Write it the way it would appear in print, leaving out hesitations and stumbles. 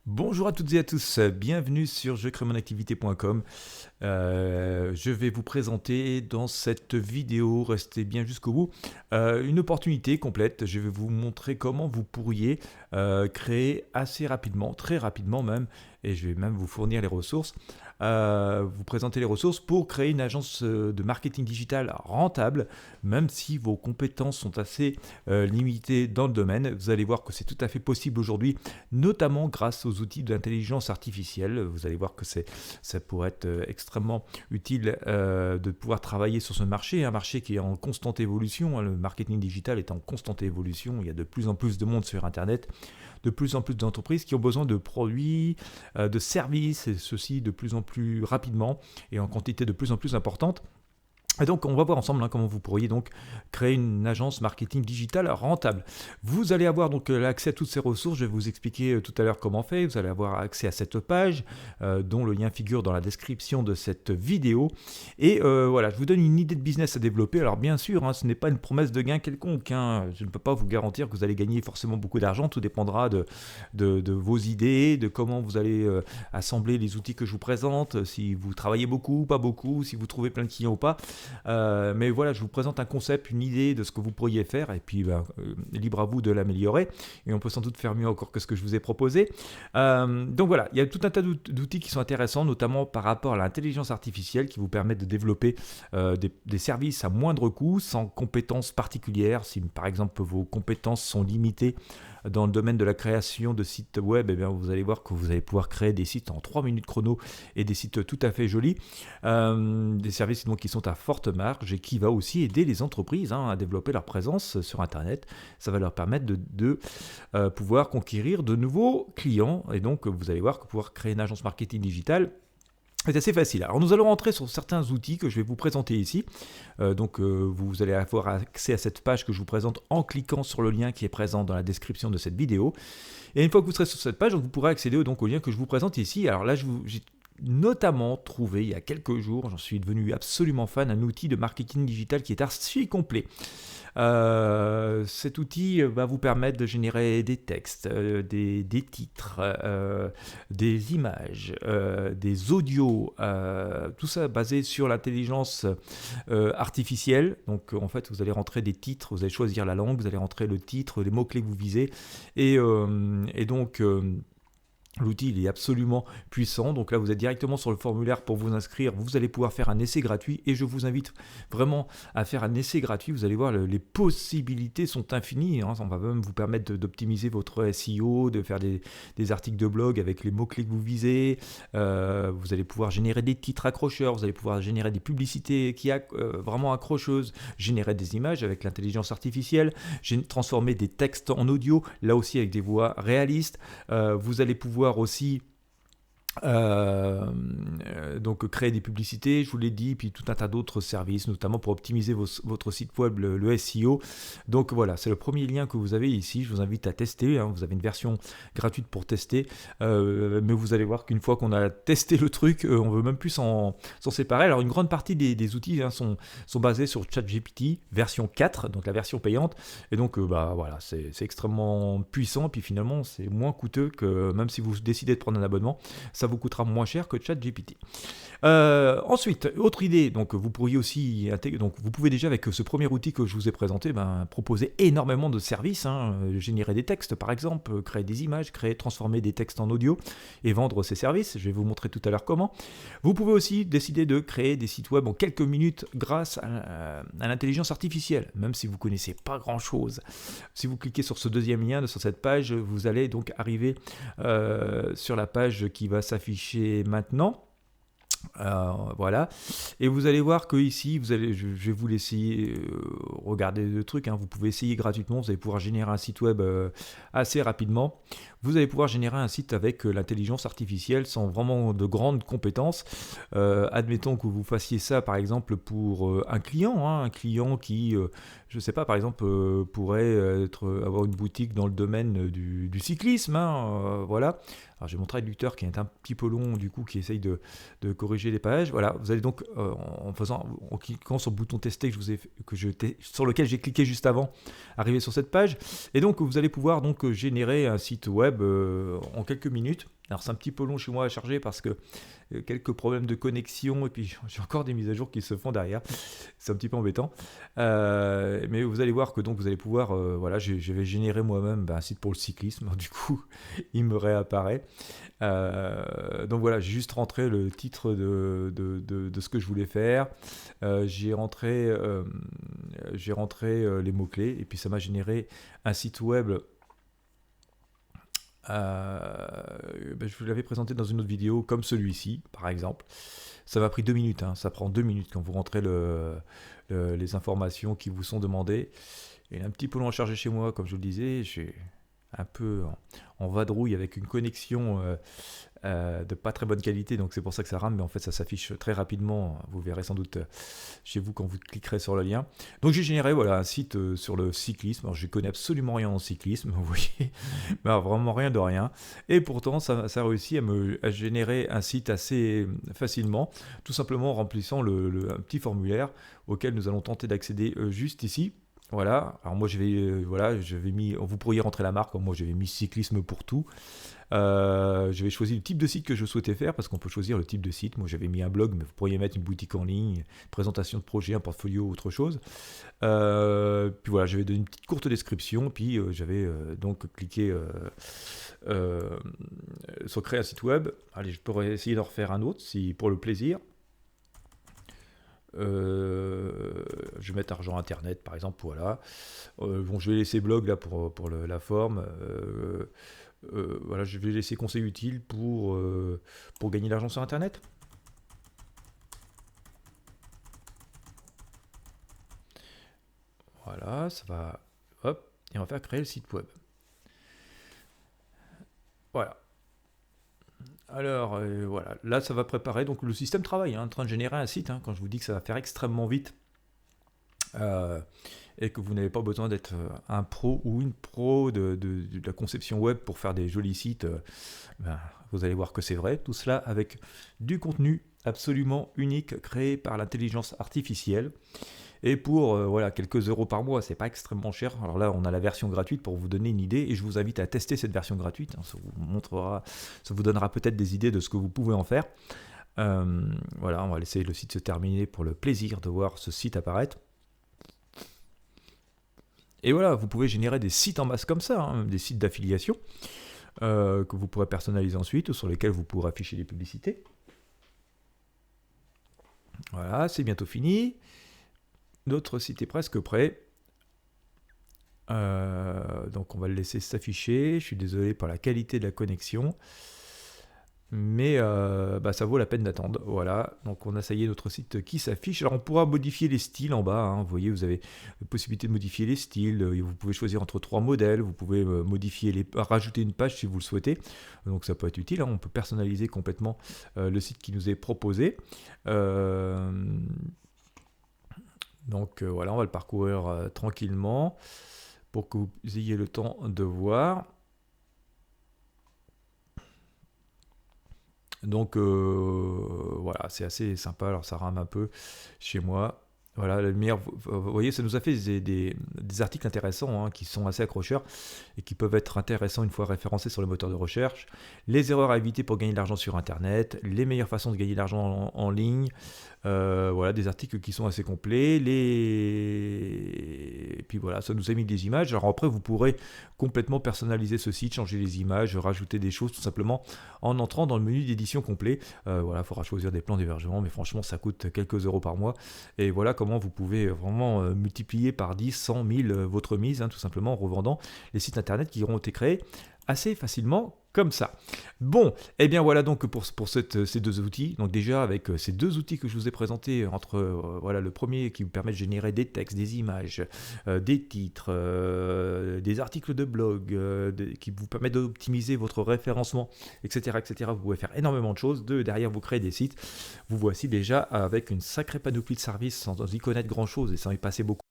Bonjour à toutes et à tous, bienvenue sur jecrémonactivité.com. Je vais vous présenter dans cette vidéo, restez bien jusqu'au bout, une opportunité complète. Je vais vous montrer comment vous pourriez créer assez rapidement, très rapidement même, et je vais même vous fournir les ressources, vous présenter les ressources pour créer une agence de marketing digital rentable, même si vos compétences sont assez limitées dans le domaine. Vous allez voir que c'est tout à fait possible aujourd'hui, notamment grâce aux outils d'intelligence artificielle. Vous allez voir que ça pourrait être extrêmement utile de pouvoir travailler sur ce marché, un marché qui est en constante évolution. Le marketing digital est en constante évolution. Il y a de plus en plus de monde sur Internet, de plus en plus d'entreprises qui ont besoin de produits, de services, et ceci de plus en plus rapidement et en quantité de plus en plus importante. Et donc, on va voir ensemble comment vous pourriez donc créer une agence marketing digital rentable. Vous allez avoir donc l'accès à toutes ces ressources. Je vais vous expliquer tout à l'heure comment faire. Vous allez avoir accès à cette page dont le lien figure dans la description de cette vidéo. Et voilà, je vous donne une idée de business à développer. Alors bien sûr, ce n'est pas une promesse de gain quelconque. Je ne peux pas vous garantir que vous allez gagner forcément beaucoup d'argent. Tout dépendra de vos idées, de comment vous allez assembler les outils que je vous présente, si vous travaillez beaucoup, pas beaucoup, si vous trouvez plein de clients ou pas. Mais voilà, je vous présente un concept, une idée de ce que vous pourriez faire, et puis libre à vous de l'améliorer, et on peut sans doute faire mieux encore que ce que je vous ai proposé. Donc voilà, il y a tout un tas d'outils qui sont intéressants, notamment par rapport à l'intelligence artificielle, qui vous permettent de développer des services à moindre coût, sans compétences particulières. Si par exemple vos compétences sont limitées dans le domaine de la création de sites web, eh bien, vous allez voir que vous allez pouvoir créer des sites en 3 minutes chrono et des sites tout à fait jolis. Des services donc, qui sont à forte marge et qui va aussi aider les entreprises à développer leur présence sur Internet. Ça va leur permettre de pouvoir conquérir de nouveaux clients. Et donc, vous allez voir que pouvoir créer une agence marketing digitale, c'est assez facile. Alors nous allons rentrer sur certains outils que je vais vous présenter ici. Vous allez avoir accès à cette page que je vous présente en cliquant sur le lien qui est présent dans la description de cette vidéo. Et une fois que vous serez sur cette page, vous pourrez accéder donc au lien que je vous présente ici. Alors là, j'ai notamment trouvé il y a quelques jours, j'en suis devenu absolument fan, un outil de marketing digital qui est archi complet. Cet outil va vous permettre de générer des textes, des titres, des images, des audios, tout ça basé sur l'intelligence artificielle. Donc en fait, vous allez rentrer des titres, vous allez choisir la langue, vous allez rentrer le titre, les mots-clés que vous visez, et donc l'outil il est absolument puissant. Donc là vous êtes directement sur le formulaire pour vous inscrire. Vous allez pouvoir faire un essai gratuit et je vous invite vraiment à faire un essai gratuit. Vous allez voir, les possibilités sont infinies. Ça va même vous permettre d'optimiser votre SEO, de faire des articles de blog avec les mots-clés que vous visez. Vous allez pouvoir générer des titres accrocheurs, vous allez pouvoir générer des publicités vraiment accrocheuses, générer des images avec l'intelligence artificielle, transformer des textes en audio, là aussi avec des voix réalistes. Vous allez pouvoir aussi donc créer des publicités, je vous l'ai dit, puis tout un tas d'autres services, notamment pour optimiser votre site web, le SEO. Donc voilà, c'est le premier lien que vous avez ici. Je vous invite à tester. Vous avez une version gratuite pour tester, mais vous allez voir qu'une fois qu'on a testé le truc, on veut même plus s'en séparer. Alors une grande partie des outils sont basés sur ChatGPT version 4, donc la version payante, et donc voilà, c'est extrêmement puissant. Puis finalement, c'est moins coûteux que même si vous décidez de prendre un abonnement, ça vous coûtera moins cher que ChatGPT. Ensuite, autre idée, donc vous pourriez aussi intégrer, donc vous pouvez déjà avec ce premier outil que je vous ai présenté, proposer énormément de services, générer des textes par exemple, créer des images, transformer des textes en audio et vendre ces services. Je vais vous montrer tout à l'heure comment. Vous pouvez aussi décider de créer des sites web en quelques minutes grâce à l'intelligence artificielle, même si vous connaissez pas grand chose. Si vous cliquez sur ce deuxième lien sur cette page, vous allez donc arriver sur la page qui va s'afficher maintenant. Voilà, et vous allez voir que ici je vais vous laisser regarder le truc, vous pouvez essayer gratuitement. Vous allez pouvoir générer un site web assez rapidement. Vous allez pouvoir générer un site avec l'intelligence artificielle sans vraiment de grandes compétences. Admettons que vous fassiez ça par exemple pour un client qui je sais pas, par exemple pourrait avoir une boutique dans le domaine du cyclisme, voilà. Alors j'ai mon traducteur qui est un petit peu long, du coup, qui essaye de corriger les pages. Voilà, vous allez donc en cliquant sur le bouton tester sur lequel j'ai cliqué juste avant, arriver sur cette page. Et donc vous allez pouvoir donc générer un site web en quelques minutes. Alors c'est un petit peu long chez moi à charger parce que quelques problèmes de connexion et puis j'ai encore des mises à jour qui se font derrière. C'est un petit peu embêtant. Mais vous allez voir que donc vous allez pouvoir, voilà, je vais générer moi-même un site pour le cyclisme. Du coup, il me réapparaît. Donc voilà, j'ai juste rentré le titre de ce que je voulais faire. J'ai rentré les mots-clés et puis ça m'a généré un site web. Je vous l'avais présenté dans une autre vidéo, comme celui-ci, par exemple. Ça m'a pris 2 minutes, hein. Ça prend 2 minutes quand vous rentrez les informations qui vous sont demandées. Il est un petit peu long à charger chez moi, comme je vous le disais. J'ai un peu en vadrouille avec une connexion de pas très bonne qualité, donc c'est pour ça que ça rame, mais en fait ça s'affiche très rapidement. Vous verrez sans doute chez vous quand vous cliquerez sur le lien. Donc j'ai généré voilà, un site sur le cyclisme. Alors je connais absolument rien en cyclisme, vous voyez, mais alors, vraiment rien de rien. Et pourtant ça a réussi à générer un site assez facilement, tout simplement en remplissant un petit formulaire auquel nous allons tenter d'accéder juste ici. Voilà, alors moi j'avais mis, vous pourriez rentrer la marque, moi j'avais mis cyclisme pour tout. J'avais choisi le type de site que je souhaitais faire parce qu'on peut choisir le type de site. Moi j'avais mis un blog, mais vous pourriez mettre une boutique en ligne, une présentation de projet, un portfolio ou autre chose. Puis voilà, j'avais donné une petite courte description, puis j'avais donc cliqué sur créer un site web. Allez, je pourrais essayer d'en refaire un autre si pour le plaisir. Je vais mettre argent internet par exemple, voilà. Bon, je vais laisser blog là pour la forme. Voilà, je vais laisser conseil utile pour gagner de l'argent sur internet. Voilà, ça va. Hop, et on va faire créer le site web. Voilà. Alors voilà, là ça va préparer, donc le système travaille, en train de générer un site, quand je vous dis que ça va faire extrêmement vite et que vous n'avez pas besoin d'être un pro ou une pro de la conception web pour faire des jolis sites, vous allez voir que c'est vrai, tout cela avec du contenu absolument unique créé par l'intelligence artificielle. Et pour voilà, quelques euros par mois, c'est pas extrêmement cher. Alors là, on a la version gratuite pour vous donner une idée, et je vous invite à tester cette version gratuite. Ça vous donnera peut-être des idées de ce que vous pouvez en faire. Voilà, on va laisser le site se terminer pour le plaisir de voir ce site apparaître. Et voilà, vous pouvez générer des sites en masse comme ça, des sites d'affiliation que vous pourrez personnaliser ensuite, ou sur lesquels vous pourrez afficher des publicités. Voilà, c'est bientôt fini. Notre site est presque prêt. Donc on va le laisser s'afficher. Je suis désolé pour la qualité de la connexion. Mais ça vaut la peine d'attendre. Voilà, donc on a ça y est notre site qui s'affiche. Alors on pourra modifier les styles en bas. Vous voyez, vous avez la possibilité de modifier les styles. Vous pouvez choisir entre 3 modèles. Vous pouvez rajouter une page si vous le souhaitez. Donc ça peut être utile. On peut personnaliser complètement le site qui nous est proposé. Donc voilà, on va le parcourir tranquillement pour que vous ayez le temps de voir. Donc voilà, c'est assez sympa. Alors ça rame un peu chez moi. Voilà, la lumière, vous voyez, ça nous a fait des articles intéressants qui sont assez accrocheurs et qui peuvent être intéressants une fois référencés sur le moteur de recherche. Les erreurs à éviter pour gagner de l'argent sur Internet, les meilleures façons de gagner de l'argent en ligne. Voilà, des articles qui sont assez complets. Et puis voilà, ça nous a mis des images. Alors après, vous pourrez complètement personnaliser ce site, changer les images, rajouter des choses tout simplement en entrant dans le menu d'édition complet. Voilà, il faudra choisir des plans d'hébergement, mais franchement, ça coûte quelques euros par mois. Et voilà comment vous pouvez vraiment multiplier par 10, 100, 1000 votre mise, tout simplement en revendant les sites internet qui auront été créés assez facilement comme ça. Bon, et bien voilà donc pour ces deux outils. Donc déjà avec ces deux outils que je vous ai présentés, entre voilà, le premier qui vous permet de générer des textes, des images, des titres, des articles de blog, qui vous permettent d'optimiser votre référencement, etc., etc. Vous pouvez faire énormément de choses. Derrière, vous créez des sites. Vous voici déjà avec une sacrée panoplie de services sans y connaître grand-chose et sans y passer beaucoup